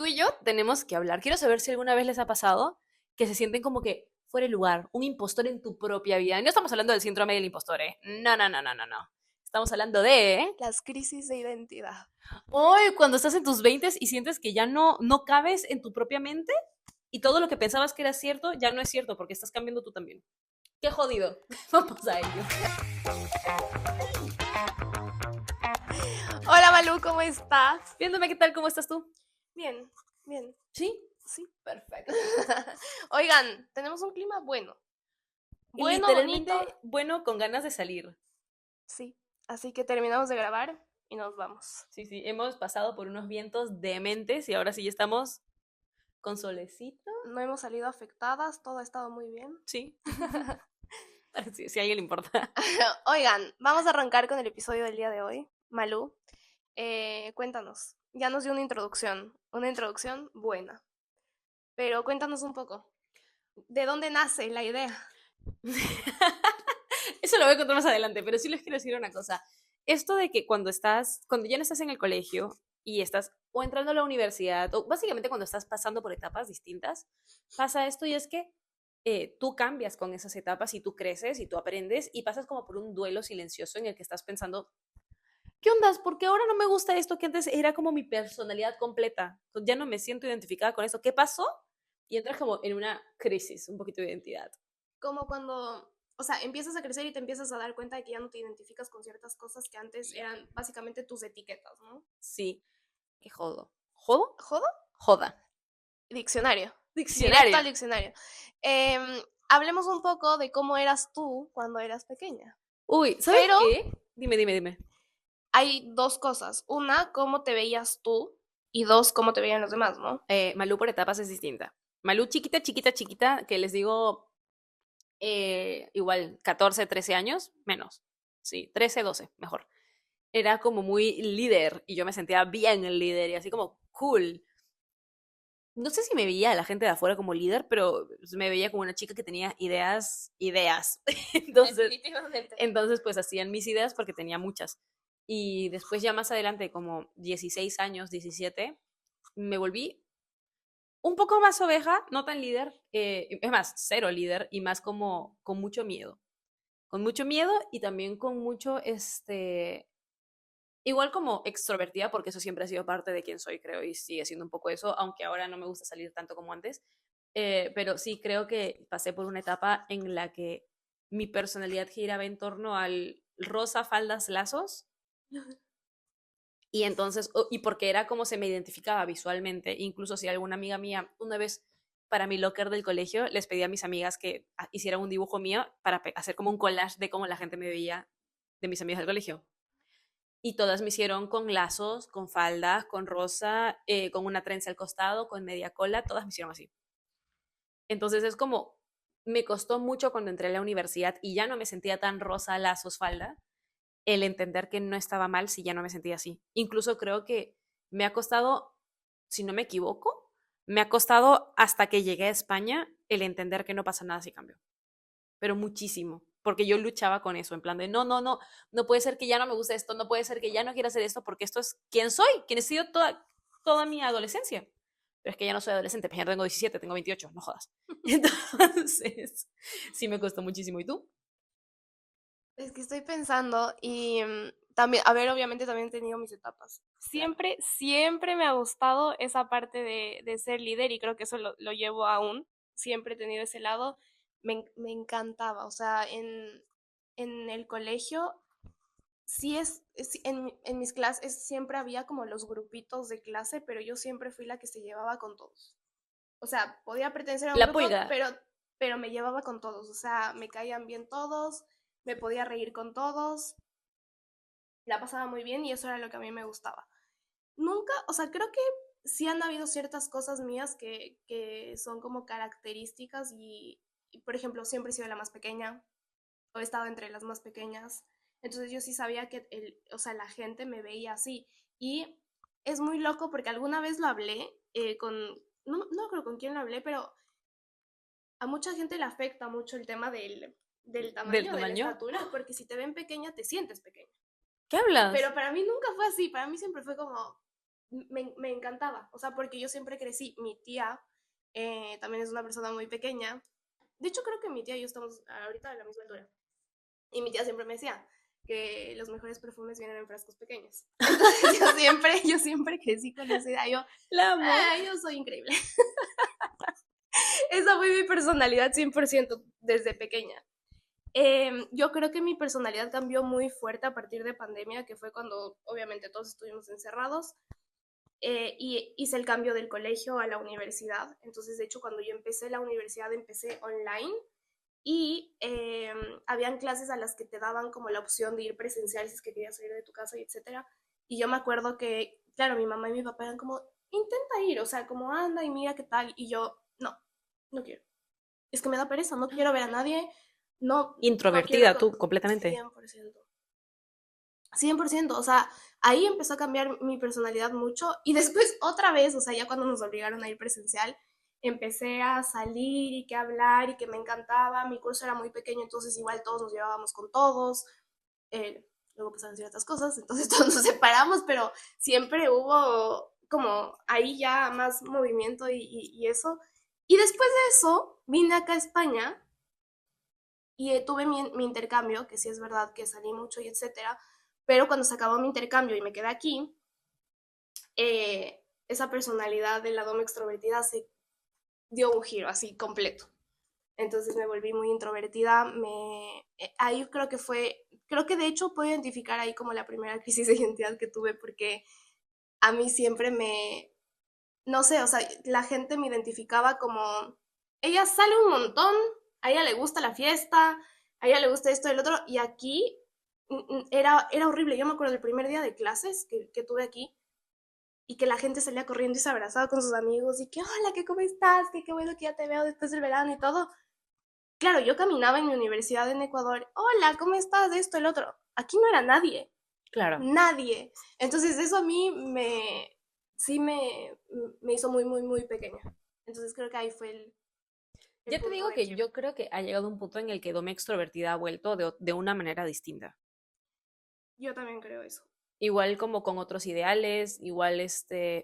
tú y yo tenemos que hablar. Quiero saber si alguna vez les ha pasado que se sienten como que fuera de lugar, un impostor en tu propia vida. Y no estamos hablando del síndrome del impostor, ¿eh? No, no, no, no, no, no. Estamos hablando de Las crisis de identidad. hoy cuando estás en tus veintes y sientes que ya no cabes en tu propia mente y todo lo que pensabas que era cierto ya no es cierto porque estás cambiando tú también. Qué jodido. Vamos a ello. Hola Malú, ¿cómo estás? Viéndome qué tal, ¿cómo estás tú? Bien, bien, ¿Sí? sí. Perfecto. Oigan, tenemos un clima bueno. Bueno, bonito. Literalmente bueno con ganas de salir. Sí. Así que terminamos de grabar y nos vamos. Sí, sí, hemos pasado por unos vientos dementes y ahora sí ya estamos con solecito. No hemos salido afectadas, todo ha estado muy bien. Sí, si a alguien le importa. Oigan, vamos a arrancar con el episodio del día de hoy. Malú, cuéntanos. Ya nos dio una introducción buena. Pero cuéntanos un poco. ¿De dónde nace la idea? Eso lo voy a contar más adelante, pero sí les quiero decir una cosa. Esto de que cuando ya no estás en el colegio y estás o entrando a la universidad, o básicamente cuando estás pasando por etapas distintas, pasa esto y es que tú cambias con esas etapas y tú creces y tú aprendes y pasas como por un duelo silencioso en el que estás pensando, ¿qué ondas? Porque ahora no me gusta esto que antes era como mi personalidad completa. Ya no me siento identificada con eso. ¿Qué pasó? Y entras como en una crisis, un poquito de identidad. Como cuando, o sea, empiezas a crecer y te empiezas a dar cuenta de que ya no te identificas con ciertas cosas que antes eran básicamente tus etiquetas, ¿no? Sí, qué jodo. ¿Jodo? ¿Jodo? Joda. Diccionario. Directo al Diccionario. diccionario. Hablemos un poco de cómo eras tú cuando eras pequeña. Uy, ¿sabes Pero qué? Dime, dime, dime. hay dos cosas. Una, cómo te veías tú. Y dos, cómo te veían los demás, ¿no? Malú por etapas es distinta. Malú chiquita, chiquita, chiquita, que les digo igual 14, 13 años, menos. Sí, 13, 12, mejor. Era como muy líder y yo me sentía bien el líder y así como cool. No sé si me veía a la gente de afuera como líder, pero me veía como una chica que tenía ideas, ideas. Entonces, Definitivamente. entonces pues hacían mis ideas porque tenía muchas. Y después ya más adelante, como 16 años, 17, me volví un poco más oveja, no tan líder, es más, cero líder y más como con mucho miedo. Con mucho miedo y también con mucho, igual como extrovertida, porque eso siempre ha sido parte de quien soy, creo, y sigue siendo un poco eso, aunque ahora no me gusta salir tanto como antes. Pero sí creo que pasé por una etapa en la que mi personalidad giraba en torno al rosa, faldas, lazos, y entonces, y porque era como se me identificaba visualmente, incluso si alguna amiga mía, una vez para mi locker del colegio, les pedí a mis amigas que hicieran un dibujo mío para hacer como un collage de cómo la gente me veía de mis amigas del colegio. Y todas me hicieron con lazos, con faldas, con rosa, con una trenza al costado, con media cola, todas me hicieron así. Entonces es como, me costó mucho cuando entré a la universidad y ya no me sentía tan rosa, lazos, falda, el entender que no estaba mal si ya no me sentía así. Incluso creo que me ha costado, si no me equivoco, me ha costado hasta que llegué a España el entender que no pasa nada si cambio. Pero muchísimo, porque yo luchaba con eso, en plan de no puede ser que ya no me guste esto, no puede ser que ya no quiera hacer esto, porque esto es quién soy, quién he sido toda mi adolescencia. Pero es que ya no soy adolescente, pues ya no tengo 17, tengo 28, no jodas. Entonces, sí me costó muchísimo. ¿Y tú? Es que estoy pensando y también, a ver, obviamente también he tenido mis etapas. Claro. Siempre me ha gustado esa parte de ser líder y creo que eso lo llevo aún. Siempre he tenido ese lado. Me encantaba. O sea, en el colegio, sí en mis clases siempre había como los grupitos de clase, pero yo siempre fui la que se llevaba con todos. O sea, podía pertenecer a un La grupo, pulga. pero me llevaba con todos. O sea, me caían bien todos, me podía reír con todos, la pasaba muy bien y eso era lo que a mí me gustaba. Nunca, o sea, creo que sí han habido ciertas cosas mías que son como características y, por ejemplo, siempre he sido la más pequeña o he estado entre las más pequeñas. Entonces yo sí sabía que o sea, la gente me veía así. Y es muy loco porque alguna vez lo hablé no creo con quién lo hablé, pero a mucha gente le afecta mucho el tema del ¿Del tamaño, de la tamaño? estatura, porque si te ven pequeña, te sientes pequeña. ¿Qué hablas? Pero para mí nunca fue así, para mí siempre fue como, me encantaba, o sea, porque yo siempre crecí, mi tía también es una persona muy pequeña, de hecho creo que mi tía y yo estamos ahorita a la misma altura, y mi tía siempre me decía que los mejores perfumes vienen en frascos pequeños, entonces yo siempre crecí con esa idea, La amo. yo soy increíble, esa fue mi personalidad 100% desde pequeña. Yo creo que mi personalidad cambió muy fuerte a partir de pandemia, que fue cuando obviamente todos estuvimos encerrados, y hice el cambio del colegio a la universidad. Entonces, de hecho, cuando yo empecé la universidad, empecé online y habían clases a las que te daban como la opción de ir presencial si es que querías salir de tu casa y etcétera. Y yo me acuerdo que, claro, mi mamá y mi papá eran como, intenta ir, o sea, como anda y mira qué tal. Y yo, no, no quiero. Es que me da pereza, no quiero ver a nadie, no quiero ver Introvertida con tú, completamente. 100%. 100%, o sea, ahí empezó a cambiar mi personalidad mucho y después otra vez, o sea, ya cuando nos obligaron a ir presencial, empecé a salir y que hablar y que me encantaba, mi curso era muy pequeño, entonces igual todos nos llevábamos con todos, luego pasaron ciertas cosas, entonces todos nos separamos, pero siempre hubo como ahí ya más movimiento y eso. Y después de eso, vine acá a España y tuve mi intercambio, que sí es verdad que salí mucho y etcétera, pero cuando se acabó mi intercambio y me quedé aquí, esa personalidad del lado extrovertida se dio un giro así completo. Entonces me volví muy introvertida, ahí creo que de hecho puedo identificar ahí como la primera crisis de identidad que tuve porque a mí siempre no sé, o sea, la gente me identificaba como, ella sale un montón, a ella le gusta la fiesta, a ella le gusta esto y el otro, y aquí era horrible. Yo me acuerdo del primer día de clases que tuve aquí y que la gente salía corriendo y se abrazaba con sus amigos y que, hola, ¿qué cómo estás? Que qué bueno que ya te veo después del verano y todo. Claro, yo caminaba en mi universidad en Ecuador, hola, ¿cómo estás? Esto, el otro. Aquí no era nadie, Claro. nadie. Entonces eso a mí sí me hizo muy, muy, muy pequeña. Entonces creo que ahí fue el Ya te punto digo de que quiebre. yo creo que ha llegado un punto en el que Dome extrovertida ha vuelto de una manera distinta. Yo también creo eso. Igual como con otros ideales, igual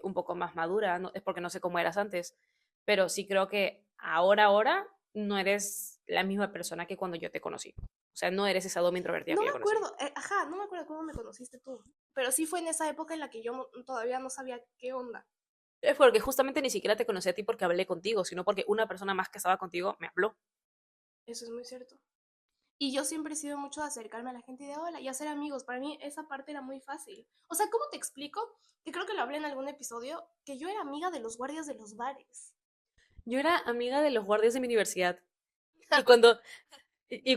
un poco más madura, no, es porque no sé cómo eras antes, pero sí creo que ahora no eres la misma persona que cuando yo te conocí. O sea, no eres esa Dome introvertida No que me yo conocí. acuerdo, ajá, no me acuerdo cómo me conociste tú, pero sí fue en esa época en la que yo todavía no sabía qué onda. Es porque justamente ni siquiera te conocí a ti porque hablé contigo, sino porque una persona más que estaba contigo me habló. Eso es muy cierto. Y yo siempre he sido mucho de acercarme a la gente y de hola y hacer amigos. Para mí esa parte era muy fácil. O sea, ¿cómo te explico? Que creo que lo hablé en algún episodio, que yo era amiga de los guardias de los bares. Yo era amiga de los guardias de mi universidad. Y cuando,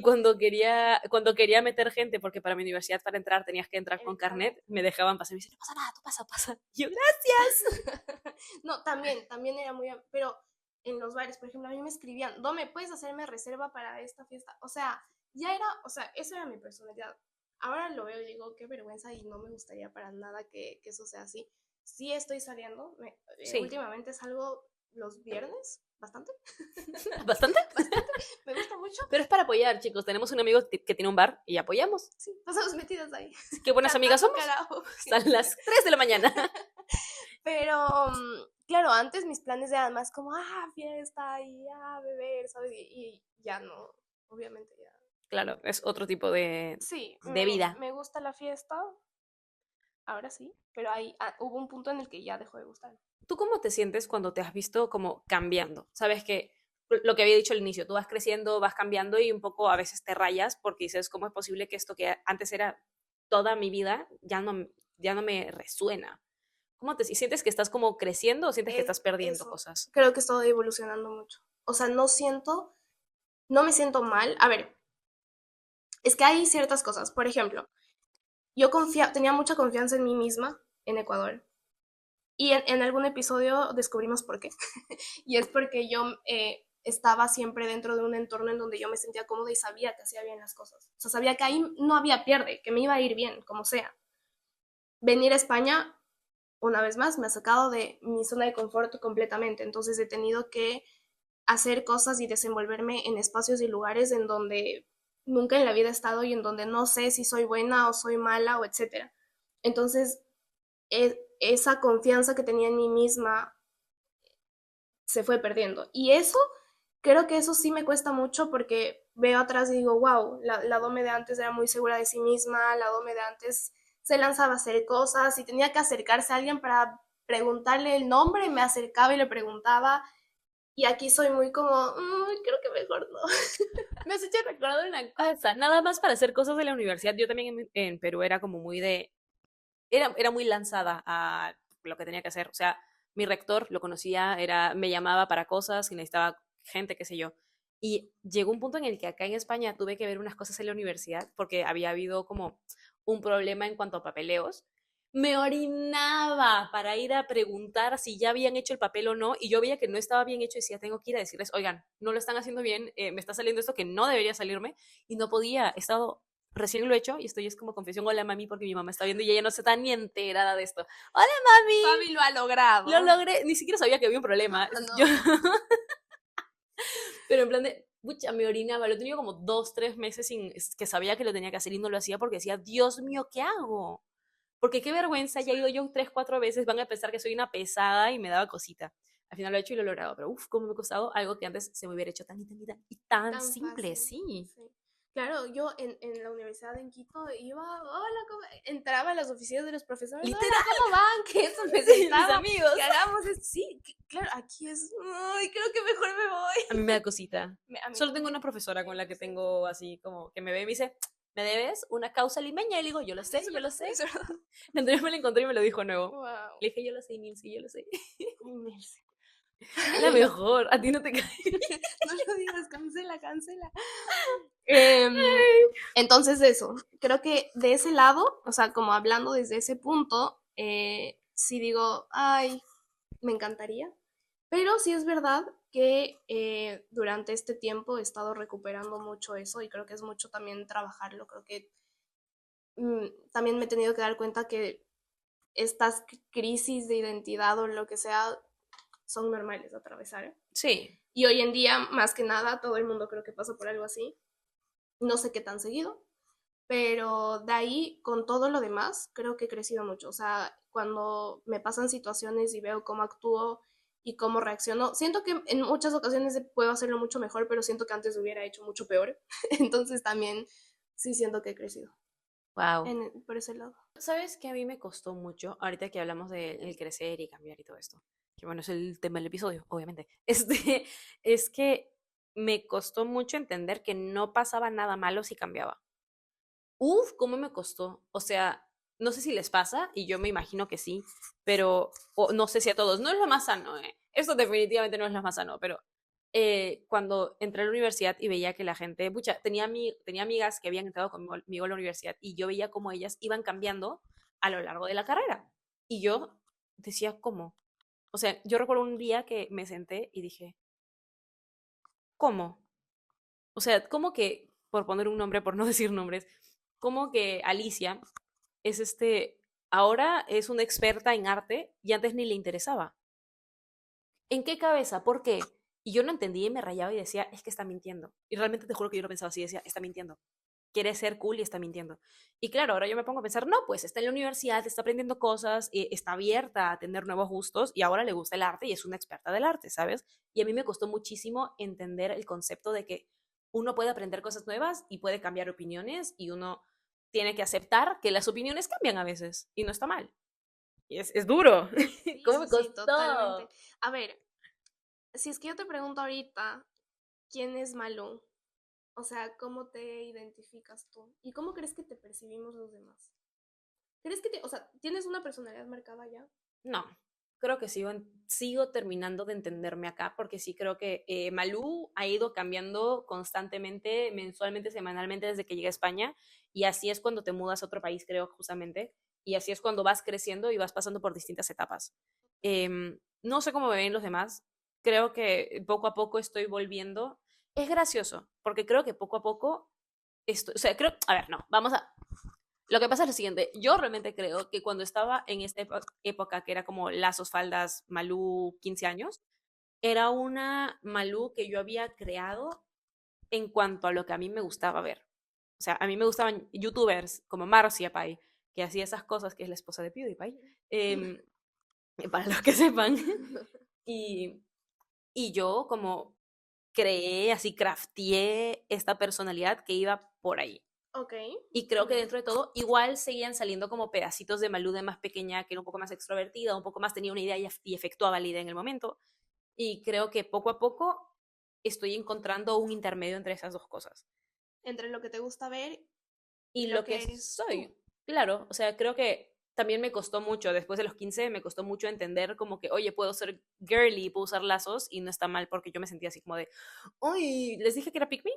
cuando quería meter gente, porque para mi universidad para entrar tenías que entrar En con el carnet. carnet, me dejaban pasar y me decían, no pasa nada, tú pasa, pasa. Y yo, gracias. No, también era muy... Pero en los bares, por ejemplo, a mí me escribían, Dome, ¿puedes hacerme reserva para esta fiesta? O sea, ya era, o sea, eso era mi personalidad. Ahora lo veo y digo, qué vergüenza y no me gustaría para nada que eso sea así. Sí estoy saliendo, Sí, últimamente salgo los viernes, bastante, bastante. bastante, me gusta mucho. Pero es para apoyar, chicos. Tenemos un amigo que tiene un bar y apoyamos. Sí, pasamos metidas ahí, Qué buenas amigas cantando somos. karaoke. Hasta las 3 de la mañana. Pero, claro, antes mis planes eran más como, fiesta y beber, ¿sabes? Y ya no, obviamente ya. Claro, es otro tipo de, Sí, de vida. me gusta la fiesta, ahora sí, pero hubo un punto en el que ya dejó de gustar. ¿Tú cómo te sientes cuando te has visto como cambiando? Sabes que lo que había dicho al inicio, tú vas creciendo, vas cambiando y un poco a veces te rayas porque dices, ¿cómo es posible que esto que antes era toda mi vida ya no me resuena? ¿Cómo te sientes que estás como creciendo o sientes que Es estás perdiendo eso, cosas? creo que estoy evolucionando mucho. O sea, no me siento mal. A ver, es que hay ciertas cosas. Por ejemplo, yo tenía mucha confianza en mí misma en Ecuador. Y en algún episodio descubrimos por qué. Y es porque yo estaba siempre dentro de un entorno en donde yo me sentía cómoda y sabía que hacía bien las cosas. O sea, sabía que ahí no había pierde, que me iba a ir bien, como sea. Venir a España, una vez más, me ha sacado de mi zona de confort completamente. Entonces he tenido que hacer cosas y desenvolverme en espacios y lugares en donde nunca en la vida he estado y en donde no sé si soy buena o soy mala o etcétera. Entonces, esa confianza que tenía en mí misma se fue perdiendo. Y eso, creo que eso sí me cuesta mucho porque veo atrás y digo, wow, la Dome de antes era muy segura de sí misma, la Dome de antes se lanzaba a hacer cosas y tenía que acercarse a alguien para preguntarle el nombre, me acercaba y le preguntaba. Y aquí soy muy como, creo que mejor no. Me has hecho recordar una cosa, nada más para hacer cosas de la universidad. Yo también en Perú era como muy de, era muy lanzada a lo que tenía que hacer. O sea, mi rector lo conocía, me llamaba para cosas y necesitaba gente, qué sé yo. Y llegó un punto en el que acá en España tuve que ver unas cosas en la universidad porque había habido como un problema en cuanto a papeleos. Me orinaba para ir a preguntar si ya habían hecho el papel o no, y yo veía que no estaba bien hecho y decía, tengo que ir a decirles, oigan, no lo están haciendo bien, me está saliendo esto que no debería salirme, y no podía, he estado recién lo he hecho y estoy es como confesión, hola mami, porque mi mamá está viendo y ella no se está ni enterada de esto. Hola mami, Fabi lo ha logrado. lo logré, ni siquiera sabía que había un problema. No. Yo, pero en plan de, pucha, me orinaba, lo tenía como 2, 3 meses sin que sabía que lo tenía que hacer y no lo hacía porque decía, Dios mío, ¿qué hago? Porque qué vergüenza, ya he ido yo 3, 4 veces, van a pensar que soy una pesada y me daba cosita. Al final lo he hecho y lo he logrado, pero uff, cómo me ha costado algo que antes se me hubiera hecho tan y tan y tan, y tan Tan simple, fácil. sí. Sí. Claro, yo en la universidad en Quito iba, hola, entraba a las oficinas de los profesores, hola, Literal, ¿cómo van? Que eso me sí, mis sentaba, amigos. que hagamos esto. Sí, claro, aquí es, ay, creo que mejor me voy. A mí me da cosita. A mí Solo tengo también. una profesora con la que Sí. tengo así como que me ve y me dice, ¿me debes una causa limeña? Y le digo, yo lo Sí, sé, es yo lo verdad, sé. es verdad. La anterior me la encontré y me lo dijo nuevo. Wow. Le dije, yo lo sé, Nilsi, yo lo sé. Inmerse. La mejor, a ti no te cae. No lo digas, cancela, cancela. Em, entonces eso, creo que de ese lado, o sea, como hablando desde ese punto, sí digo, ay, me encantaría, pero sí es verdad que durante este tiempo he estado recuperando mucho eso y creo que es mucho también trabajarlo, creo que también me he tenido que dar cuenta que estas crisis de identidad o lo que sea son normales de atravesar. ¿Eh? Sí, Y hoy en día, más que nada, todo el mundo creo que pasa por algo así. No sé qué tan seguido, pero de ahí, con todo lo demás, creo que he crecido mucho. O sea, cuando me pasan situaciones y veo cómo actúo y cómo reacciono, siento que en muchas ocasiones puedo hacerlo mucho mejor, pero siento que antes lo hubiera hecho mucho peor. Entonces también sí siento que he crecido wow. por ese lado. ¿Sabes que a mí me costó mucho, ahorita que hablamos del crecer y cambiar y todo esto? Que bueno, es el tema del episodio, obviamente. Es que me costó mucho entender que no pasaba nada malo si cambiaba. Uf, cómo me costó. O sea, no sé si les pasa, y yo me imagino que sí, pero no sé si a todos. No es lo más sano, ¿eh? Esto definitivamente no es lo más sano, pero cuando entré a la universidad y veía que la gente, pucha, tenía amigas que habían entrado conmigo a la universidad y yo veía cómo ellas iban cambiando a lo largo de la carrera. Y yo decía, ¿cómo? O sea, yo recuerdo un día que me senté y dije, ¿cómo? O sea, ¿cómo que, por poner un nombre, por no decir nombres, cómo que Alicia es ahora es una experta en arte y antes ni le interesaba? ¿En qué cabeza? ¿Por qué? Y yo no entendía y me rayaba y decía, es que está mintiendo. Y realmente te juro que yo lo pensaba así, decía, está mintiendo. Quiere ser cool y está mintiendo. Y claro, ahora yo me pongo a pensar, no, pues está en la universidad, está aprendiendo cosas, está abierta a tener nuevos gustos y ahora le gusta el arte y es una experta del arte, ¿sabes? Y a mí me costó muchísimo entender el concepto de que uno puede aprender cosas nuevas y puede cambiar opiniones y uno tiene que aceptar que las opiniones cambian a veces y no está mal. Y es duro. Sí, ¿Cómo sí, me sí, totalmente. costó? A ver, si es que yo te pregunto ahorita, ¿quién es Malú? O sea, ¿cómo te identificas tú? ¿Y cómo crees que te percibimos los demás? ¿Crees que o sea, tienes una personalidad marcada ya? No, creo que sigo terminando de entenderme acá, porque sí creo que Malú ha ido cambiando constantemente, mensualmente, semanalmente desde que llegué a España, y así es cuando te mudas a otro país, creo, justamente, y así es cuando vas creciendo y vas pasando por distintas etapas. No sé cómo me ven los demás, creo que poco a poco estoy volviendo. Es gracioso, porque creo que poco a poco o sea, creo, a ver, no, vamos a, lo que pasa es lo siguiente, yo realmente creo que cuando estaba en esta época que era como lazos, faldas, Malú, 15 años, era una Malú que yo había creado en cuanto a lo que a mí me gustaba ver. O sea, a mí me gustaban youtubers como Marcia Pai, que hacía esas cosas, que es la esposa de PewDiePie, para los que sepan. Y, y yo como creé, así crafteé esta personalidad que iba por ahí. Ok. Y creo que dentro de todo, igual seguían saliendo como pedacitos de Malú de más pequeña, que era un poco más extrovertida, un poco más tenía una idea y efectuaba la idea en el momento. Y creo que poco a poco estoy encontrando un intermedio entre esas dos cosas. Entre lo que te gusta ver Y y lo lo que que eres soy, tú. claro, o sea, creo que también me costó mucho, después de los 15 me costó mucho entender como que, oye, puedo ser girly, puedo usar lazos y no está mal porque yo me sentía así como de, uy, ¿les dije que era pick me?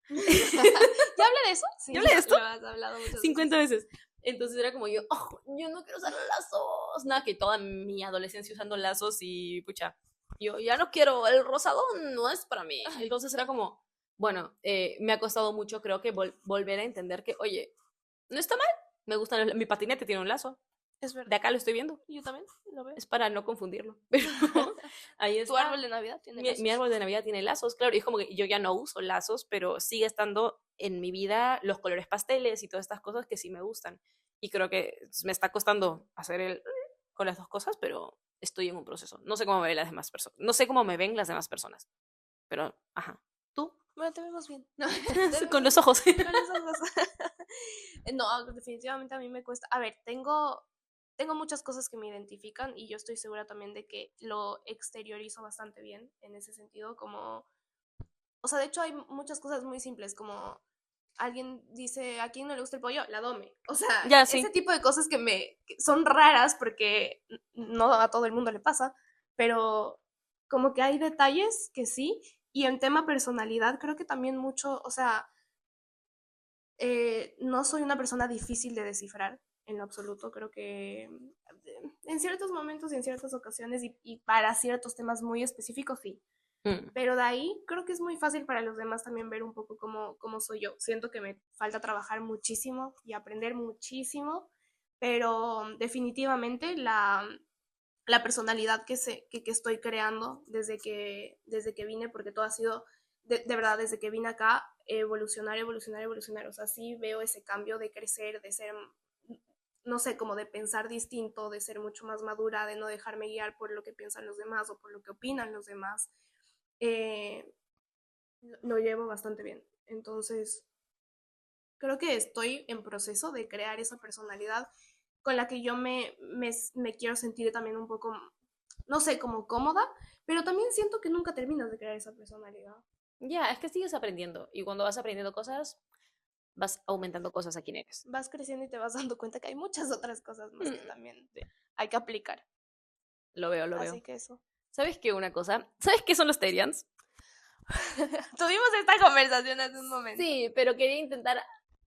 ¿Ya hablé de eso? Sí, ¿Ya hablé de esto? lo has hablado muchas 50 veces. veces. Entonces era como yo, oh, yo no quiero usar lazos. Nada, que toda mi adolescencia usando lazos y pucha, yo ya no quiero, el rosado no es para mí. Entonces era como, bueno, me ha costado mucho creo que volver a entender que, oye, no está mal, me gusta, mi patinete tiene un lazo, Es de verdad. acá lo estoy viendo, Yo también lo veo. es para no confundirlo, pero ahí Tu está. árbol de Navidad tiene Mi lazos. árbol de Navidad tiene lazos, claro, y es como que yo ya no uso lazos, pero sigue estando en mi vida los colores pasteles y todas estas cosas que sí me gustan. Y creo que me está costando hacer el con las dos cosas, pero estoy en un proceso. No sé cómo me ven las demás personas. No sé cómo me ven las demás personas. Pero, ajá. ¿Tú? Bueno, te vemos bien. No, te Con vemos los ojos. con los ojos. No, definitivamente a mí me cuesta. A ver, tengo muchas cosas que me identifican y yo estoy segura también de que lo exteriorizo bastante bien en ese sentido, como, o sea, de hecho hay muchas cosas muy simples, como alguien dice, ¿a quién no le gusta el pollo? La Dome. O sea, Ya, ese sí. tipo de cosas que son raras porque no a todo el mundo le pasa, pero como que hay detalles que sí. Y en tema personalidad, creo que también mucho, o sea, no soy una persona difícil de descifrar en lo absoluto. Creo que en ciertos momentos y en ciertas ocasiones y para ciertos temas muy específicos, sí. Mm. Pero de ahí creo que es muy fácil para los demás también ver un poco cómo soy yo. Siento que me falta trabajar muchísimo y aprender muchísimo, pero definitivamente la personalidad que estoy creando desde que vine, porque todo ha sido, de verdad, desde que vine acá, evolucionar, evolucionar, evolucionar. O sea, sí veo ese cambio de crecer, de ser, no sé, como de pensar distinto, de ser mucho más madura, de no dejarme guiar por lo que piensan los demás o por lo que opinan los demás. Eh, lo llevo bastante bien. Entonces, creo que estoy en proceso de crear esa personalidad con la que yo me quiero sentir también un poco, no sé, como cómoda, pero también siento que nunca terminas de crear esa personalidad. Ya, es que sigues aprendiendo. Y cuando vas aprendiendo cosas, vas aumentando cosas a quien eres. Vas creciendo y te vas dando cuenta que hay muchas otras cosas más que también Sí, hay que aplicar. lo veo, lo Así veo. que eso. ¿Sabes qué? Una cosa. ¿Sabes qué son los Terians? Tuvimos esta conversación hace un momento. Sí, pero quería intentar.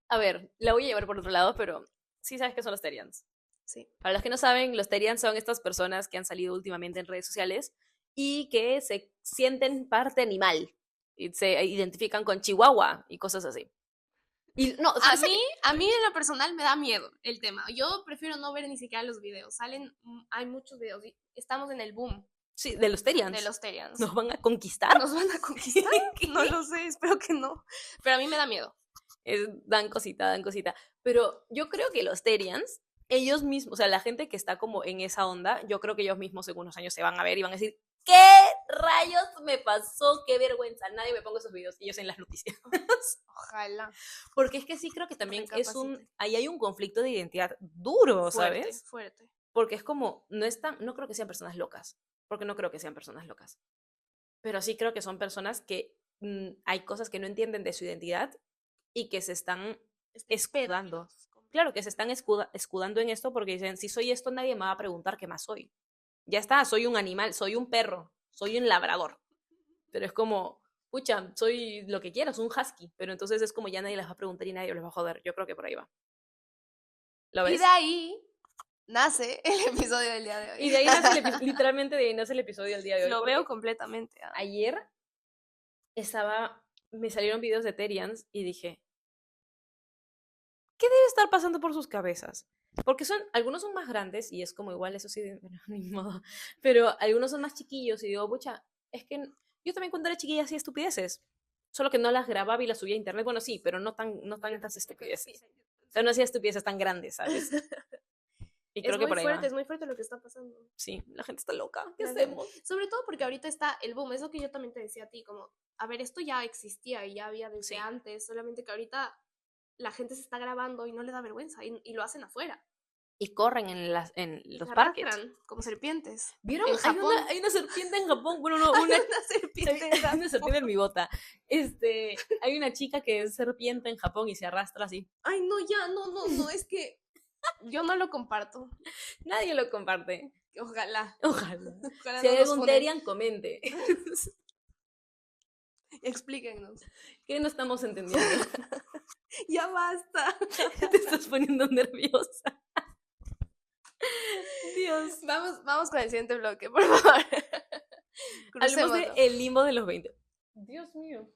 A ver, la voy a llevar por otro lado, pero sí sabes qué son los Terians. Sí. Para los que no saben, los Terians son estas personas que han salido últimamente en redes sociales y que se sienten parte animal y se identifican con Chihuahua y cosas así. Y no, A sé mí, que a mí en lo personal me da miedo el tema. Yo prefiero no ver ni siquiera los videos. Hay muchos videos. Y estamos en el boom sí, de los de Terians los Terians. nos van a conquistar. ¿Nos van a conquistar? No lo sé, espero que no. Pero a mí me da miedo. Dan cosita, dan cosita. Pero yo creo que los Terians, ellos mismos, o sea, la gente que está como en esa onda, yo creo que ellos mismos en unos años se van a ver y van a decir, ¿qué rayos me pasó? ¡Qué vergüenza! Nadie me ponga esos videos y ellos en las noticias. Ojalá. Porque es que sí creo que también es Recapacite. ahí hay un conflicto de identidad duro, Fuerte, ¿sabes? fuerte. Porque es como, no creo que sean personas locas, porque no creo que sean personas locas, pero sí creo que son personas que hay cosas que no entienden de su identidad y que se están escudando. Perdidos. Claro, que se están escudando en esto porque dicen, si soy esto, nadie me va a preguntar qué más soy. Ya está, soy un animal, soy un perro, soy un labrador. Pero es como, pucha, soy lo que quieras, un husky. Pero entonces es como ya nadie les va a preguntar y nadie les va a joder. Yo creo que por ahí va. ¿Lo Y de ves? ahí nace el episodio del día de hoy. Y de ahí nace literalmente de ahí nace el episodio del día de hoy. Lo veo completamente. Ayer me salieron videos de Terians y dije, ¿qué debe estar pasando por sus cabezas? Porque algunos son más grandes y es como igual, eso sí, bueno, ni modo. Pero algunos son más chiquillos y digo, pucha, es que yo también cuando era chiquilla hacía estupideces. Solo que no las grababa y las subía a internet. Bueno, sí, pero no tan estas estupideces. O sea, no hacía estupideces tan grandes, ¿sabes? Y creo que por ahí va. Es muy fuerte lo que está pasando. Sí, la gente está loca. ¿Qué La hacemos? gente- sobre todo porque ahorita está el boom, es lo que yo también te decía a ti, como, a ver, esto ya existía y ya había desde Sí. antes, solamente que ahorita la gente se está grabando y no le da vergüenza y lo hacen afuera. Y corren en Y los se parques. arrastran como serpientes. ¿Vieron? En Japón Hay una serpiente en Japón. Bueno, no, hay una, una serpiente en hay Japón. una serpiente en mi bota. Hay una chica que es serpiente en Japón y se arrastra así. Ay, no, ya, no, es que yo no lo comparto. Nadie lo comparte. Ojalá. Ojalá. Ojalá Si no hay nos algún funen. Terian, comente. Explíquenos. ¿Qué no estamos entendiendo? Ya basta. Te estás poniendo nerviosa. Dios. Vamos con el siguiente bloque, por favor. Hablemos de Crucémonos. el limbo de los 20. Dios mío.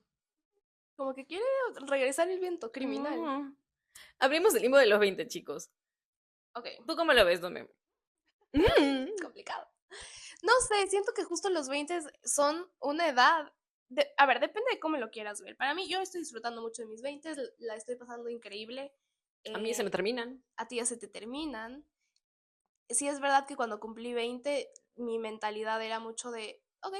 Como que quiere regresar el viento criminal. No. Abrimos el limbo de los 20, chicos. Ok, ¿Tú cómo lo ves, Dome? complicado. No sé, siento que justo los 20 son una edad. A ver, depende de cómo lo quieras ver. Para mí, yo estoy disfrutando mucho de mis 20, la estoy pasando increíble. A mí se me terminan. A ti ya se te terminan. Sí, es verdad que cuando cumplí 20, mi mentalidad era mucho de, ok,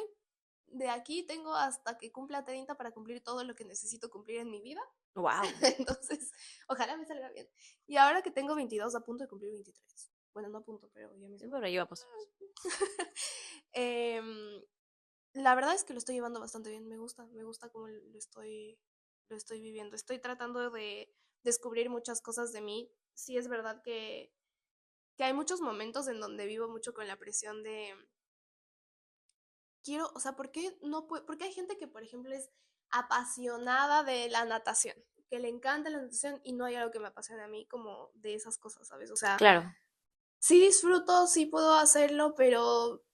de aquí tengo hasta que cumpla 30 para cumplir todo lo que necesito cumplir en mi vida. Wow. Entonces, ojalá me salga bien. Y ahora que tengo 22, a punto de cumplir 23. Bueno, no a punto, pero ya mismo. Por ahí vamos. La verdad es que lo estoy llevando bastante bien. Me gusta cómo lo estoy viviendo. Estoy tratando de descubrir muchas cosas de mí. Sí, es verdad que hay muchos momentos en donde vivo mucho con la presión de quiero, o sea, ¿por qué no puede? Porque hay gente que, por ejemplo, es apasionada de la natación, que le encanta la natación y no hay algo que me apasione a mí como de esas cosas, ¿sabes? O sea, Claro. sí disfruto, sí puedo hacerlo, pero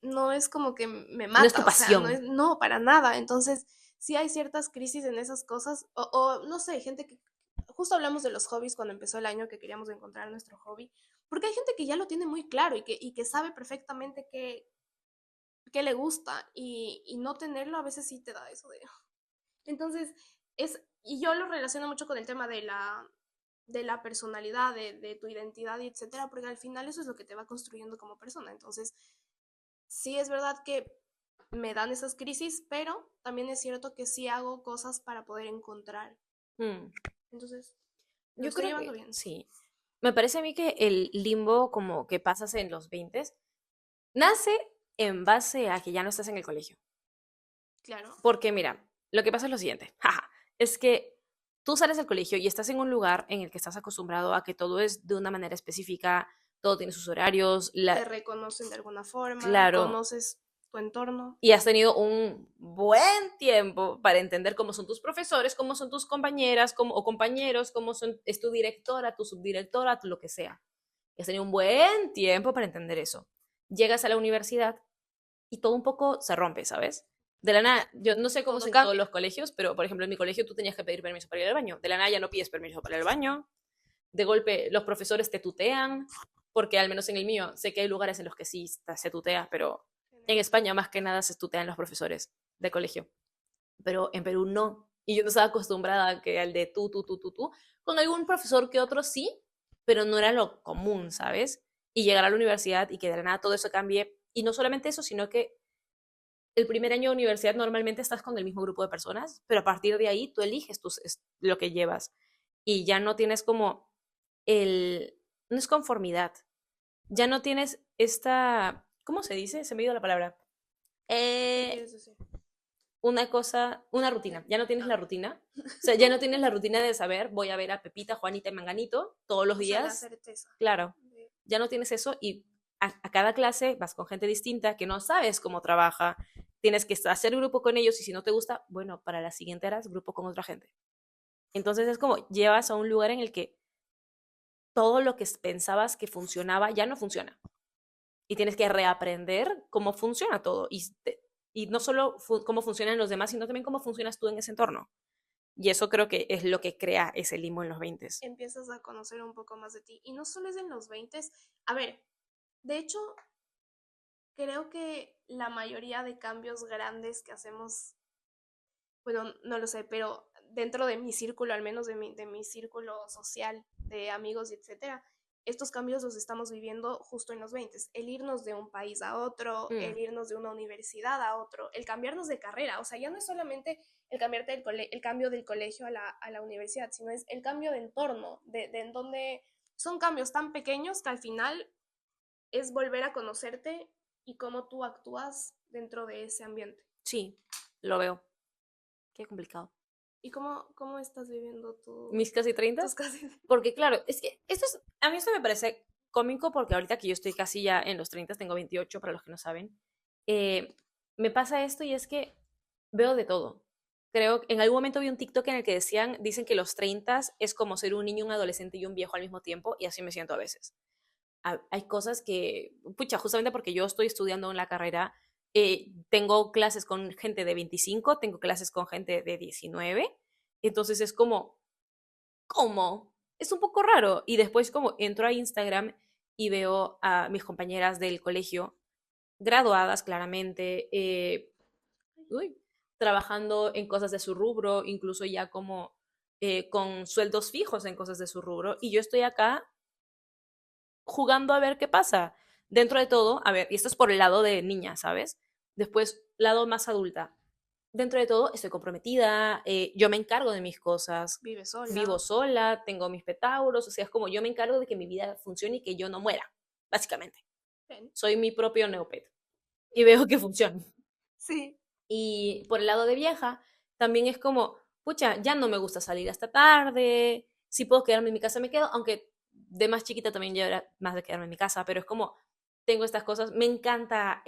no es como que me mata, No es tu o sea, pasión. no, para nada. Entonces, sí hay ciertas crisis en esas cosas, o no sé, gente que, justo hablamos de los hobbies cuando empezó el año, que queríamos encontrar nuestro hobby, porque hay gente que ya lo tiene muy claro y que sabe perfectamente qué le gusta y no tenerlo a veces sí te da eso de... Entonces, y yo lo relaciono mucho con el tema de la personalidad, de tu identidad y etcétera, porque al final eso es lo que te va construyendo como persona. Entonces, sí es verdad que me dan esas crisis, pero también es cierto que sí hago cosas para poder encontrar. Entonces, lo Yo estoy creo llevando que bien. sí. Me parece a mí que el limbo como que pasas en los 20 nace en base a que ya no estás en el colegio. Claro. Porque mira, lo que pasa es lo siguiente. Es que tú sales del colegio y estás en un lugar en el que estás acostumbrado a que todo es de una manera específica, todo tiene sus horarios, Te reconocen de alguna forma, claro, conoces tu entorno. y has tenido un buen tiempo para entender cómo son tus profesores, cómo son tus compañeras o compañeros, es tu directora, tu subdirectora, lo que sea. Y has tenido un buen tiempo para entender eso. Llegas a la universidad y todo un poco se rompe, ¿sabes? De la nada, yo no sé cómo Todo es en cambia. todos los colegios, pero por ejemplo en mi colegio tú tenías que pedir permiso para ir al baño. De la nada ya no pides permiso para ir al baño. De golpe los profesores te tutean, porque al menos en el mío sé que hay lugares en los que sí se tutea, pero en España más que nada se tutean los profesores de colegio. Pero en Perú no. Y yo no estaba acostumbrada a que al de tú, con algún profesor que otro sí, pero no era lo común, ¿sabes? Y llegar a la universidad y que de la nada todo eso cambie. Y no solamente eso, sino que el primer año de universidad normalmente estás con el mismo grupo de personas, pero a partir de ahí tú eliges lo que llevas. Y ya no tienes como no es conformidad. Ya no tienes esta, ¿cómo se dice? Se me ha ido la palabra. ¿Qué quieres decir? Una rutina. Ya no tienes la rutina. O sea, ya no tienes la rutina de saber, voy a ver a Pepita, Juanita y Manganito todos los O sea, la días. certeza. Claro, ya no tienes eso y a cada clase vas con gente distinta que no sabes cómo trabaja. Tienes que hacer grupo con ellos y si no te gusta, bueno, para la siguiente harás grupo con otra gente. Entonces es como llevas a un lugar en el que todo lo que pensabas que funcionaba ya no funciona. Y tienes que reaprender cómo funciona todo. Y no solo cómo funcionan los demás, sino también cómo funcionas tú en ese entorno. Y eso creo que es lo que crea ese limbo en los 20. Empiezas a conocer un poco más de ti. Y no solo es en los 20. A ver, de hecho, creo que la mayoría de cambios grandes que hacemos, bueno, no lo sé, pero dentro de mi círculo, al menos de mi círculo social, de amigos y etcétera, estos cambios los estamos viviendo justo en los 20. El irnos de un país a otro, el irnos de una universidad a otro, el cambiarnos de carrera. O sea, ya no es solamente el cambio del colegio a la universidad, sino es el cambio de entorno, de en donde son cambios tan pequeños que al final es volver a conocerte y cómo tú actúas dentro de ese ambiente. Sí, lo veo. Qué complicado. ¿Y cómo estás viviendo mis casi 30? Porque claro, es que a mí esto me parece cómico porque ahorita que yo estoy casi ya en los 30, tengo 28 para los que no saben, me pasa esto y es que veo de todo. Creo que en algún momento vi un TikTok en el que dicen que los 30 es como ser un niño, un adolescente y un viejo al mismo tiempo, y así me siento a veces. Hay cosas que, pucha, justamente porque yo estoy estudiando en la carrera, tengo clases con gente de 25, tengo clases con gente de 19, entonces es como, ¿cómo? Es un poco raro. Y después como entro a Instagram y veo a mis compañeras del colegio, graduadas claramente, trabajando en cosas de su rubro, incluso ya como con sueldos fijos en cosas de su rubro, y yo estoy acá jugando a ver qué pasa. Dentro de todo, a ver, y esto es por el lado de niña, ¿sabes? Después, lado más adulta. Dentro de todo, estoy comprometida, yo me encargo de mis cosas. Vivo sola, tengo mis petauros, o sea, es como yo me encargo de que mi vida funcione y que yo no muera, básicamente. Bien. Soy mi propio neopet. Y veo que funciona. Sí. Y por el lado de vieja, también es como, pucha, ya no me gusta salir hasta tarde, si puedo quedarme en mi casa me quedo, aunque de más chiquita también yo era más de quedarme en mi casa, pero es como, tengo estas cosas, me encanta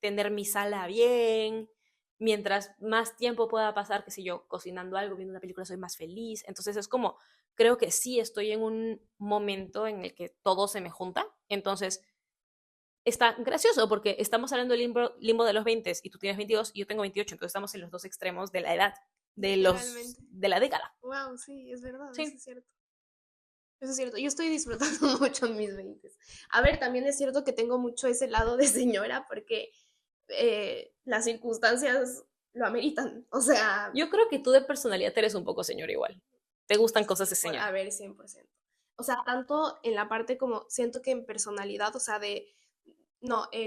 tener mi sala bien, mientras más tiempo pueda pasar, qué sé yo, cocinando algo, viendo una película, soy más feliz, entonces es como, creo que sí estoy en un momento en el que todo se me junta, entonces está gracioso porque estamos hablando del limbo de los 20 y tú tienes 22 y yo tengo 28, entonces estamos en los dos extremos de la edad, de la década. Wow, sí, es verdad, sí. Eso es cierto. Eso es cierto, yo estoy disfrutando mucho en mis 20. A ver, también es cierto que tengo mucho ese lado de señora porque las circunstancias lo ameritan, o sea... Yo creo que tú de personalidad eres un poco señora igual. Te gustan cosas de señora. A ver, 100%. O sea, tanto en la parte como, siento que en personalidad, o sea,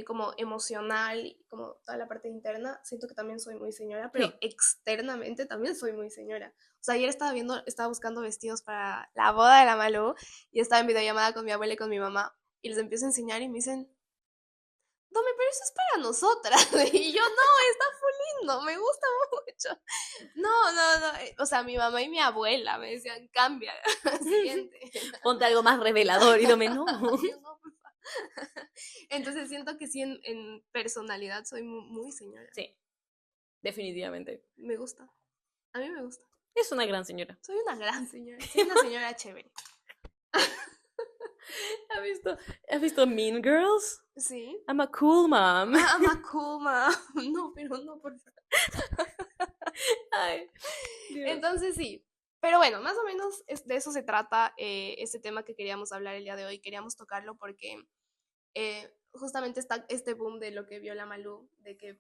como emocional, como toda la parte interna, siento que también soy muy señora, pero sí, externamente también soy muy señora. O sea, ayer estaba buscando vestidos para la boda de la Malú y estaba en videollamada con mi abuela y con mi mamá y les empiezo a enseñar y me dicen, Domi, pero eso es para nosotras. Y yo, no, está full lindo, me gusta mucho. No, o sea, mi mamá y mi abuela me decían, cambia, siguiente. Ponte algo más revelador y dome, no. Entonces siento que sí, en personalidad soy muy señora. Sí, definitivamente. Me gusta. A mí me gusta. Es una gran señora. Soy una gran señora. Soy una señora chévere. ¿Has visto Mean Girls? Sí. I'm a cool mom. I'm a cool mom. No, pero no, por favor. Ay, entonces sí. Pero bueno, más o menos de eso se trata este tema que queríamos hablar el día de hoy. Queríamos tocarlo porque justamente está este boom de lo que vio la Malú, de que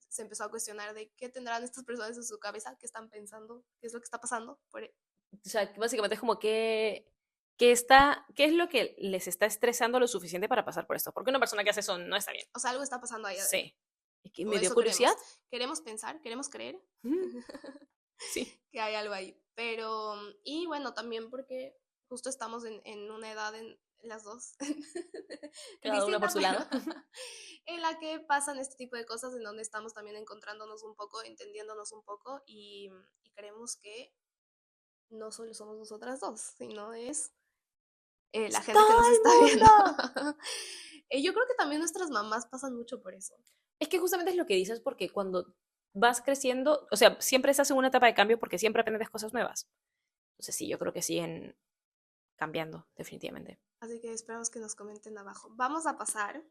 se empezó a cuestionar de qué tendrán estas personas en su cabeza, qué están pensando, qué es lo que está pasando. O sea, básicamente es como ¿qué es lo que les está estresando lo suficiente para pasar por esto? Porque una persona que hace eso no está bien. O sea, algo está pasando ahí adentro. Sí. Es que me dio curiosidad. Queremos pensar, queremos creer sí, que hay algo ahí. Pero, y bueno, también porque justo estamos en una edad en las dos. Cada una por su lado. En la que pasan este tipo de cosas, en donde estamos también encontrándonos un poco, entendiéndonos un poco y creemos que no solo somos nosotras dos, sino es la gente que nos está viendo. Yo creo que también nuestras mamás pasan mucho por eso. Es que justamente es lo que dices, porque cuando vas creciendo, o sea, siempre estás en una etapa de cambio porque siempre aprendes cosas nuevas. Entonces sí, yo creo que siguen cambiando, definitivamente. Así que esperamos que nos comenten abajo. Vamos a pasar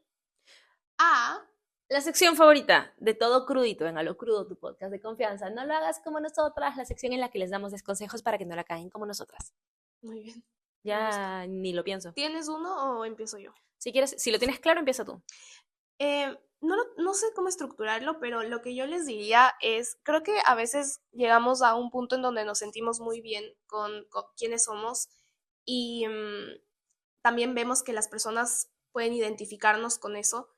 a la sección favorita de Todo Crudito, en A lo Crudo, tu podcast de confianza. No lo hagas como nosotras, la sección en la que les damos consejos para que no la caguen como nosotras. Muy bien. Ya ni lo pienso. ¿Tienes uno o empiezo yo? Si quieres, si lo tienes claro, empieza tú. No sé cómo estructurarlo, pero lo que yo les diría es, creo que a veces llegamos a un punto en donde nos sentimos muy bien con quiénes somos y también vemos que las personas pueden identificarnos con eso,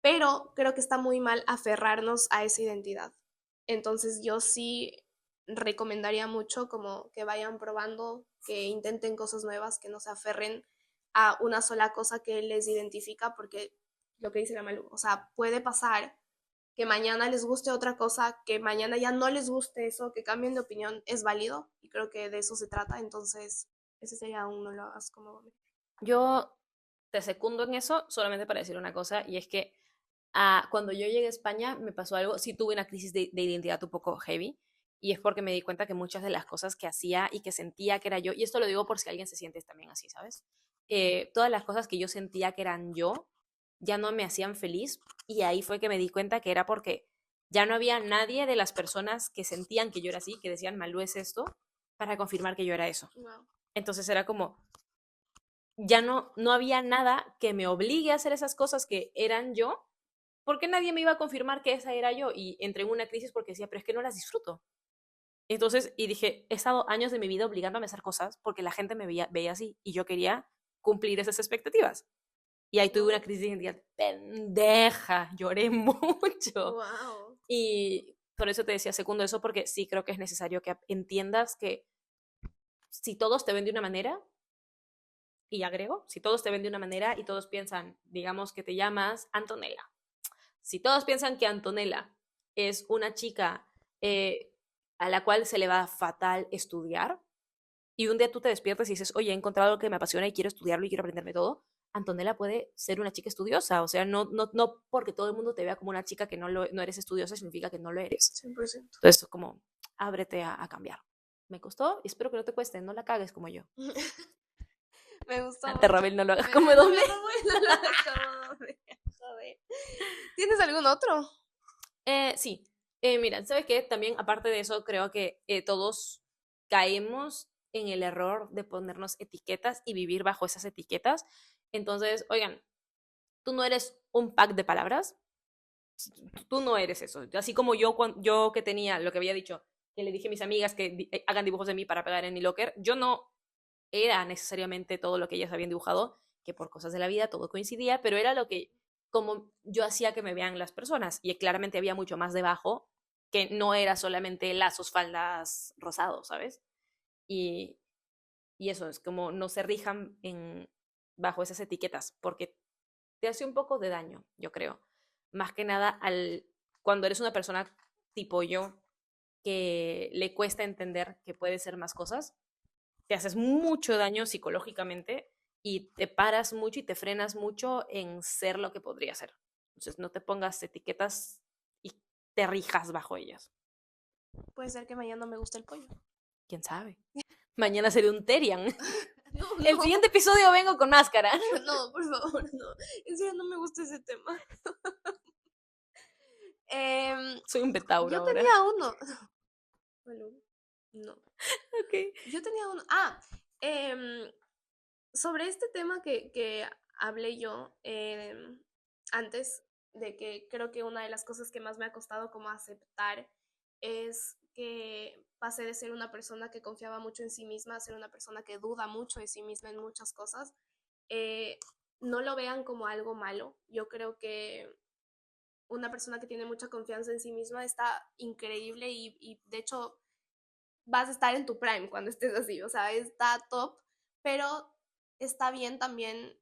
pero creo que está muy mal aferrarnos a esa identidad. Entonces yo sí recomendaría mucho como que vayan probando, que intenten cosas nuevas, que no se aferren a una sola cosa que les identifica, porque lo que dice la Malu, o sea, puede pasar que mañana les guste otra cosa, que mañana ya no les guste eso, que cambien de opinión, es válido y creo que de eso se trata, entonces ese sería un no lo hagas como... Yo te secundo en eso solamente para decir una cosa, y es que cuando yo llegué a España me pasó algo, sí tuve una crisis de identidad un poco heavy, y es porque me di cuenta que muchas de las cosas que hacía y que sentía que era yo, y esto lo digo por si alguien se siente también así, ¿sabes? Todas las cosas que yo sentía que eran yo ya no me hacían feliz, y ahí fue que me di cuenta que era porque ya no había nadie de las personas que sentían que yo era así, que decían, Malú es esto, para confirmar que yo era eso. Wow. Entonces era como, ya no había nada que me obligue a hacer esas cosas que eran yo, porque nadie me iba a confirmar que esa era yo, y entré en una crisis porque decía, pero es que no las disfruto. Entonces, y dije, he estado años de mi vida obligándome a hacer cosas porque la gente me veía así y yo quería cumplir esas expectativas. Y ahí tuve una crisis de identidad pendeja, lloré mucho. Wow. Y por eso te decía, segundo, eso porque sí creo que es necesario que entiendas que si todos te ven de una manera, y agrego, si todos te ven de una manera y todos piensan, digamos que te llamas Antonella, si todos piensan que Antonella es una chica a la cual se le va fatal estudiar, y un día tú te despiertas y dices, oye, he encontrado algo que me apasiona y quiero estudiarlo y quiero aprenderme todo, Antonella puede ser una chica estudiosa. O sea, no porque todo el mundo te vea como una chica que no eres estudiosa significa que no lo eres. 100%. Entonces, como, ábrete a cambiar. Me costó y espero que no te cueste, no la cagues como yo. Me gustó Te mucho. Robin, no lo hagas como Dome. Joder. ¿Tienes algún otro? Sí, mira, ¿sabes qué? También, aparte de eso, creo que todos caemos en el error de ponernos etiquetas y vivir bajo esas etiquetas. Entonces, oigan, tú no eres un pack de palabras, tú no eres eso. Así como yo que tenía lo que había dicho, que le dije a mis amigas que hagan dibujos de mí para pegar en mi locker, yo no era necesariamente todo lo que ellas habían dibujado, que por cosas de la vida todo coincidía, pero era lo que, como yo hacía que me vean las personas, y claramente había mucho más debajo, que no era solamente lazos, faldas, rosados, ¿sabes? Y, y eso es como no se rijan bajo esas etiquetas, porque te hace un poco de daño, yo creo. Más que nada cuando eres una persona tipo yo, que le cuesta entender que puede ser más cosas, te haces mucho daño psicológicamente y te paras mucho y te frenas mucho en ser lo que podría ser. Entonces no te pongas etiquetas y te rijas bajo ellas. Puede ser que mañana me guste el pollo. ¿Quién sabe? Mañana seré un Terian. No, El no, siguiente episodio vengo con máscara. no, por favor, no. En serio, no me gusta ese tema. Soy un betauro Yo ahora. tenía uno. Bueno, no. Ok. Yo tenía uno. Sobre este tema que hablé yo antes, de que creo que una de las cosas que más me ha costado como aceptar es que pasé de ser una persona que confiaba mucho en sí misma a ser una persona que duda mucho de sí misma en muchas cosas. Eh, no lo vean como algo malo. Yo creo que una persona que tiene mucha confianza en sí misma está increíble y de hecho vas a estar en tu prime cuando estés así, o sea, está top, pero está bien también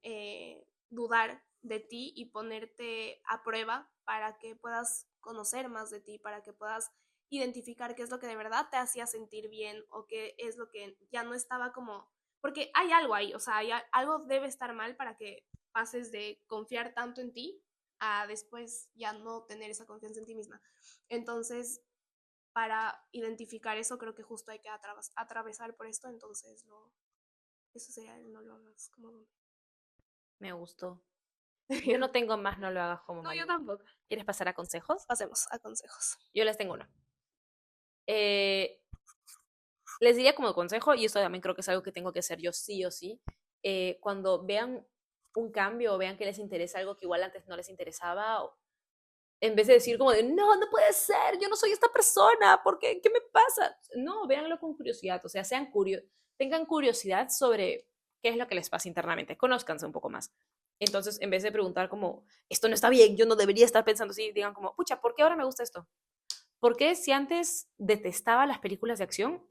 dudar de ti y ponerte a prueba para que puedas conocer más de ti, para que puedas identificar qué es lo que de verdad te hacía sentir bien o qué es lo que ya no estaba como, porque hay algo ahí, o sea, algo debe estar mal para que pases de confiar tanto en ti a después ya no tener esa confianza en ti misma. Entonces, para identificar eso, creo que justo hay que atravesar por esto, entonces eso sería el no lo hagas como... Me gustó. Yo no tengo más, no lo hagas como No, yo Malu. tampoco. ¿Quieres pasar a consejos? Pasemos a consejos. Yo les tengo uno. Les diría como consejo, y esto también creo que es algo que tengo que hacer yo sí o sí, cuando vean un cambio o vean que les interesa algo que igual antes no les interesaba, en vez de decir como de, no puede ser, yo no soy esta persona, ¿por qué me pasa? No, véanlo con curiosidad, o sea, tengan curiosidad sobre qué es lo que les pasa internamente, conózcanse un poco más. Entonces, en vez de preguntar como, esto no está bien, yo no debería estar pensando así, digan como, pucha, ¿por qué ahora me gusta esto? ¿Por qué si antes detestaba las películas de acción?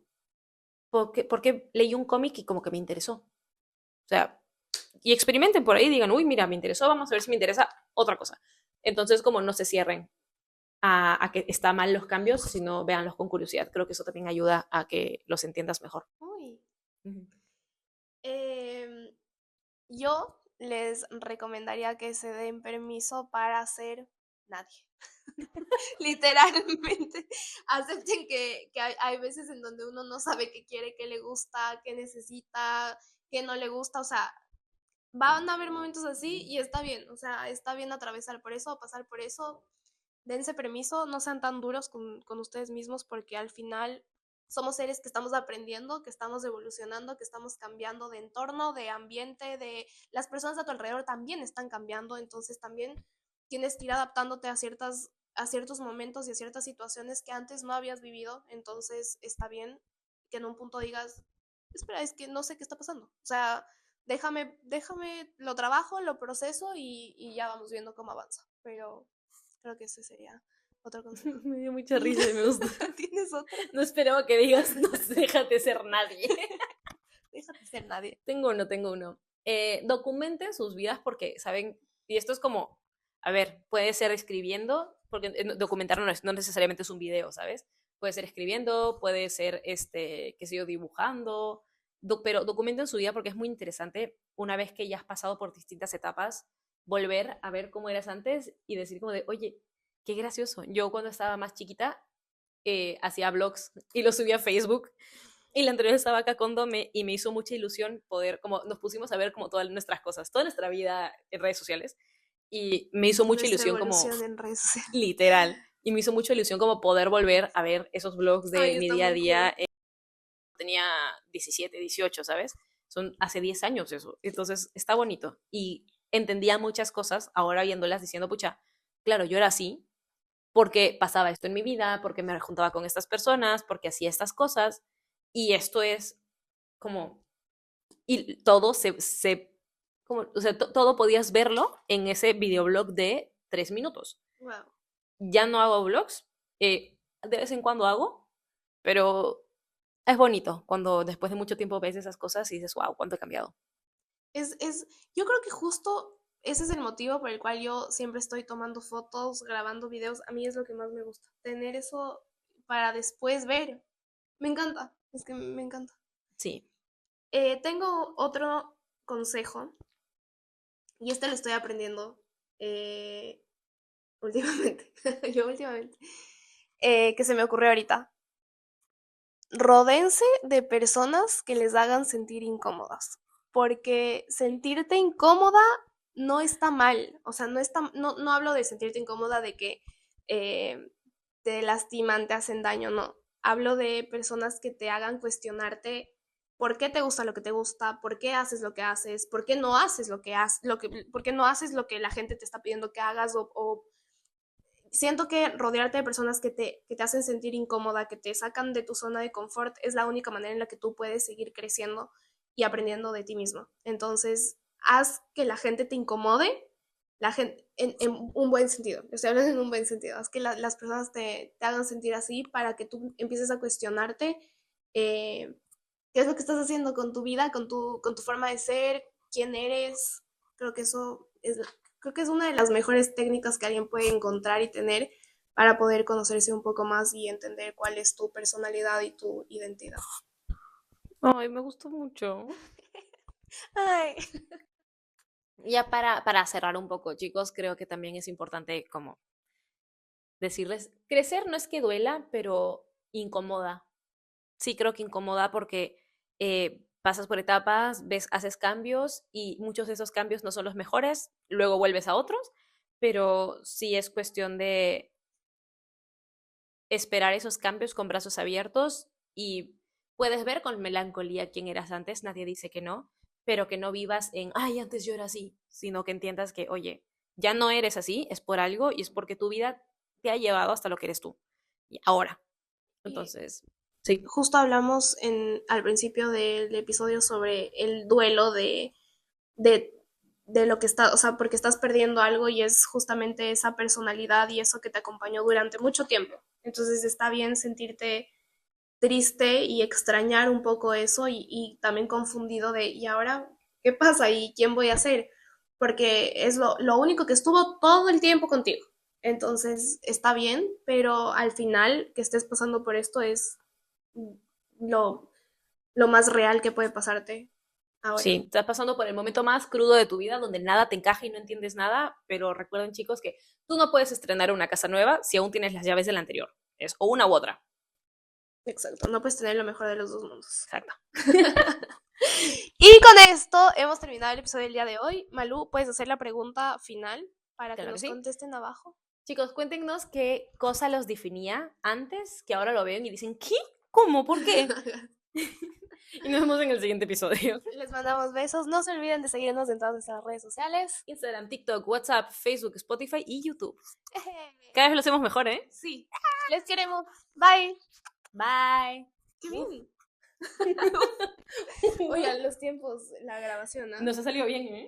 ¿Por qué leí un cómic y como que me interesó? O sea, y experimenten por ahí, digan, uy, mira, me interesó, vamos a ver si me interesa otra cosa. Entonces, como no se cierren a que está mal los cambios, sino véanlos con curiosidad. Creo que eso también ayuda a que los entiendas mejor. Uy. Ujú. Em, yo les recomendaría que se den permiso para ser nadie. Literalmente. Acepten que hay veces en donde uno no sabe qué quiere, qué le gusta, qué necesita, qué no le gusta. O sea, van a haber momentos así y está bien. O sea, está bien atravesar por eso, pasar por eso. Dense permiso, no sean tan duros con ustedes mismos porque al final somos seres que estamos aprendiendo, que estamos evolucionando, que estamos cambiando de entorno, de ambiente, de las personas a tu alrededor también están cambiando, entonces también tienes que ir adaptándote a ciertos momentos y a ciertas situaciones que antes no habías vivido, entonces está bien que en un punto digas, espera, es que no sé qué está pasando, o sea, déjame, lo trabajo, lo proceso y ya vamos viendo cómo avanza, pero creo que ese sería otro consejo. Me dio mucha risa y me gustó. ¿Tienes otro? No esperaba que digas, no, déjate ser nadie. Déjate ser nadie. Tengo uno. Documenten sus vidas porque, ¿saben? Y esto es como, a ver, puede ser escribiendo, porque documentar no necesariamente es un video, ¿sabes? Puede ser escribiendo, puede ser, qué sé yo, dibujando, pero documenten su vida porque es muy interesante una vez que ya has pasado por distintas etapas, volver a ver cómo eras antes y decir como de, oye, qué gracioso. Yo cuando estaba más chiquita hacía blogs y los subía a Facebook y la anterior estaba acá con Dome y me hizo mucha ilusión poder, como nos pusimos a ver como todas nuestras cosas, toda nuestra vida en redes sociales y me hizo mucha Nuestra ilusión como evolución en redes sociales. literal y me hizo mucha ilusión como poder volver a ver esos blogs de Ay, mi está día a muy día. cool. Tenía 17, 18, ¿sabes? Son hace 10 años eso. Entonces está bonito y entendía muchas cosas ahora viéndolas diciendo, pucha, claro, yo era así porque pasaba esto en mi vida, porque me juntaba con estas personas, porque hacía estas cosas y esto es como, y todo como, o sea, todo podías verlo en ese videoblog de 3 minutos. Wow. Ya no hago vlogs, de vez en cuando hago, pero es bonito cuando después de mucho tiempo ves esas cosas y dices, wow, cuánto he cambiado. Yo creo que justo ese es el motivo por el cual yo siempre estoy tomando fotos, grabando videos. A mí es lo que más me gusta. Tener eso para después ver. Me encanta. Es que me encanta. Sí. Tengo otro consejo y este lo estoy aprendiendo eh, últimamente. Yo últimamente. Que se me ocurrió ahorita. Rodéense de personas que les hagan sentir incómodas, porque sentirte incómoda no está mal, o sea, no hablo de sentirte incómoda de que te lastiman, te hacen daño, no, hablo de personas que te hagan cuestionarte por qué te gusta lo que te gusta, por qué haces lo que haces, por qué no haces lo que haces, por qué no haces lo que la gente te está pidiendo que hagas o siento que rodearte de personas que te hacen sentir incómoda, que te sacan de tu zona de confort, es la única manera en la que tú puedes seguir creciendo y aprendiendo de ti mismo. Entonces, haz que la gente te incomode, la gente, en un buen sentido, estoy hablando en un buen sentido, haz que las personas te hagan sentir así para que tú empieces a cuestionarte eh, qué es lo que estás haciendo con tu vida, con tu forma de ser, quién eres. Creo que eso creo que es una de las mejores técnicas que alguien puede encontrar y tener para poder conocerse un poco más y entender cuál es tu personalidad y tu identidad. Ay, me gustó mucho. Ay. Ya para cerrar un poco, chicos, creo que también es importante como decirles, crecer no es que duela, pero incomoda. Sí, creo que incomoda porque pasas por etapas, ves, haces cambios y muchos de esos cambios no son los mejores, luego vuelves a otros, pero sí es cuestión de esperar esos cambios con brazos abiertos y puedes ver con melancolía quién eras antes, nadie dice que no, pero que no vivas en, ay, antes yo era así, sino que entiendas que, oye, ya no eres así, es por algo y es porque tu vida te ha llevado hasta lo que eres tú. Y ahora. Y Entonces, Sí. Justo hablamos al principio del episodio sobre el duelo de, de lo que está, o sea, porque estás perdiendo algo y es justamente esa personalidad y eso que te acompañó durante mucho tiempo. Entonces está bien sentirte triste y extrañar un poco eso y también confundido de, ¿y ahora qué pasa? ¿Y quién voy a ser? Porque es lo único que estuvo todo el tiempo contigo. Entonces está bien, pero al final que estés pasando por esto es lo, lo más real que puede pasarte ahora. Sí, estás pasando por el momento más crudo de tu vida donde nada te encaja y no entiendes nada, pero recuerden chicos que tú no puedes estrenar una casa nueva si aún tienes las llaves de la anterior. Es o una u otra. Exacto, no puedes tener lo mejor de los dos mundos. Exacto. Y con esto hemos terminado el episodio del día de hoy. Malú, ¿puedes hacer la pregunta final para que Claro que nos sí. contesten abajo? Chicos, cuéntenos qué cosa los definía antes, que ahora lo ven y dicen, ¿qué? ¿Cómo? ¿Por qué? Y nos vemos en el siguiente episodio. Les mandamos besos. No se olviden de seguirnos en todas nuestras redes sociales. Instagram, TikTok, WhatsApp, Facebook, Spotify y YouTube. Cada vez lo hacemos mejor, ¿eh? Sí, les queremos. Bye. Bye. Qué bien. Oigan, los tiempos, la grabación, ¿no? Nos ha salido bien, ¿eh?